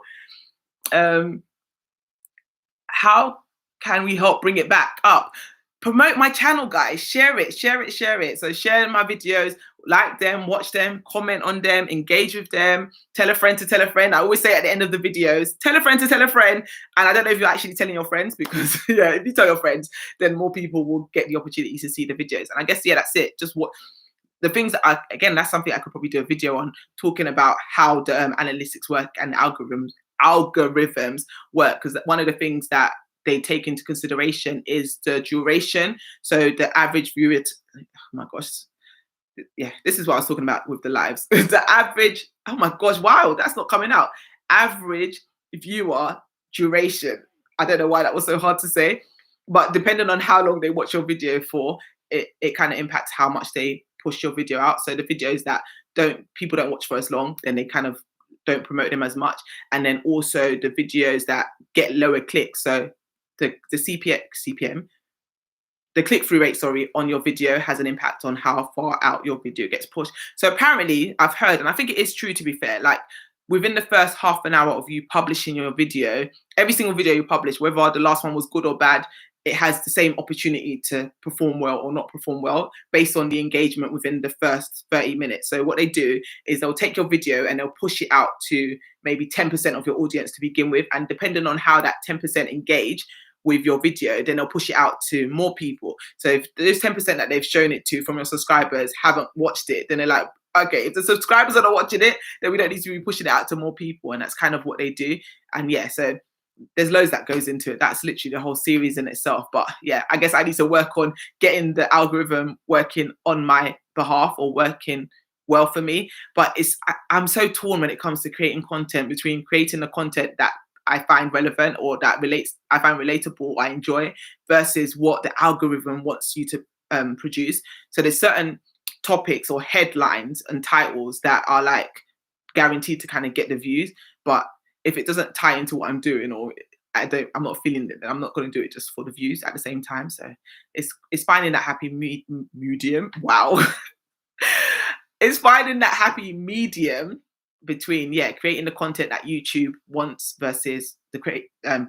How can we help bring it back up? Promote my channel, guys. Share it. So share my videos, like them, watch them, comment on them, engage with them, tell a friend to tell a friend. I always say at the end of the videos, tell a friend to tell a friend. And I don't know if you're actually telling your friends, because yeah, if you tell your friends, then more people will get the opportunity to see the videos. And I guess, yeah, that's it. Just what the things that again, that's something I could probably do a video on, talking about how the analytics work and algorithms work. Because one of the things that they take into consideration is the duration. So the average viewer, oh my gosh, yeah, this is what I was talking about with the lives. The average, oh my gosh, wow, that's not coming out. Average viewer duration. I don't know why that was so hard to say, but depending on how long they watch your video for, it kind of impacts how much they push your video out. So the videos that people don't watch for as long, then they kind of don't promote them as much. And then also the videos that get lower clicks. So the CPM, the click-through rate, on your video has an impact on how far out your video gets pushed. So apparently, I've heard, and I think it is true, to be fair, like within the first half an hour of you publishing your video, every single video you publish, whether the last one was good or bad, it has the same opportunity to perform well or not perform well based on the engagement within the first 30 minutes. So what they do is they'll take your video and they'll push it out to maybe 10% of your audience to begin with. And depending on how that 10% engage with your video, then they'll push it out to more people. So if those 10% that they've shown it to from your subscribers haven't watched it, then they're like, okay, if the subscribers are not watching it, then we don't need to be pushing it out to more people. And that's kind of what they do. And yeah, so there's loads that goes into it. That's literally the whole series in itself. But yeah, I guess I need to work on getting the algorithm working on my behalf, or working well for me. But I'm so torn when it comes to creating content, between creating the content that I find relevant or that I find relatable, I enjoy, versus what the algorithm wants you to produce. So there's certain topics or headlines and titles that are like guaranteed to kind of get the views, but if it doesn't tie into what I'm doing, or I'm not feeling it, then I'm not going to do it just for the views at the same time. So it's finding that happy medium. Wow. It's finding that happy medium between, yeah, creating the content that YouTube wants versus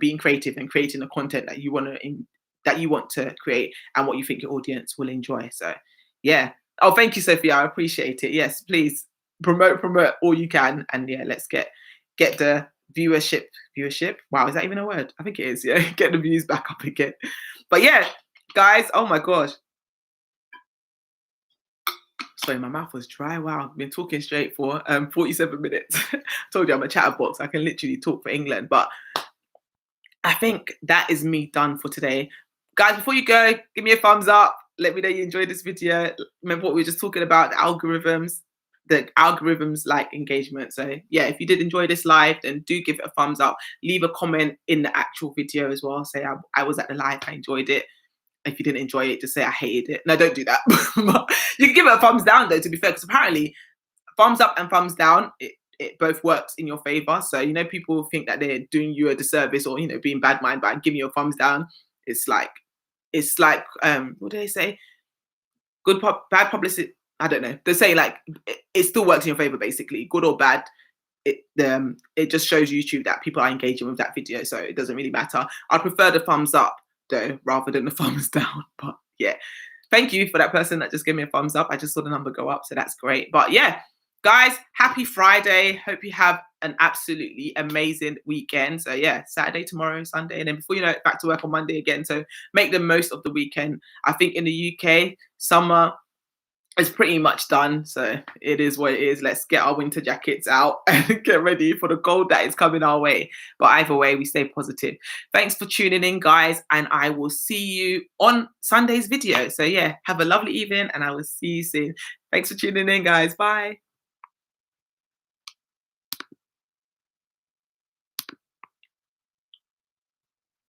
being creative and creating the content that you want to create and what you think your audience will enjoy. So yeah. Oh, thank you, Sophia. I appreciate it. Yes, please promote all you can, and yeah, let's get the viewership. Wow, is that even a word? I think it is. Yeah, get the views back up again. But yeah, guys. Oh my gosh. Sorry, my mouth was dry. Wow, I've been talking straight for 47 minutes. I told you I'm a chatterbox. I can literally talk for England. But I think that is me done for today. Guys, before you go, give me a thumbs up. Let me know you enjoyed this video. Remember what we were just talking about, the algorithms like engagement. So yeah, if you did enjoy this live, then do give it a thumbs up. Leave a comment in the actual video as well. Say I was at the live, I enjoyed it. If you didn't enjoy it, just say I hated it. No, don't do that. You can give it a thumbs down though, to be fair, because apparently thumbs up and thumbs down, it both works in your favor. So, you know, people think that they're doing you a disservice, or, you know, being bad mind by giving you a thumbs down. It's like what do they say? Bad publicity. I don't know. They say like it still works in your favor, basically, good or bad. It just shows YouTube that people are engaging with that video, so it doesn't really matter. I prefer the thumbs up though, rather than the thumbs down. But yeah, thank you for that person that just gave me a thumbs up. I just saw the number go up, so that's great. But yeah, guys, happy Friday. Hope you have an absolutely amazing weekend. So yeah, Saturday, tomorrow, Sunday, and then before you know it, back to work on Monday again. So make the most of the weekend. I think in the UK, summer is pretty much done. So it is what it is. Let's get our winter jackets out and get ready for the cold that is coming our way. But either way, we stay positive. Thanks for tuning in, guys. And I will see you on Sunday's video. So yeah, have a lovely evening and I will see you soon. Thanks for tuning in, guys. Bye.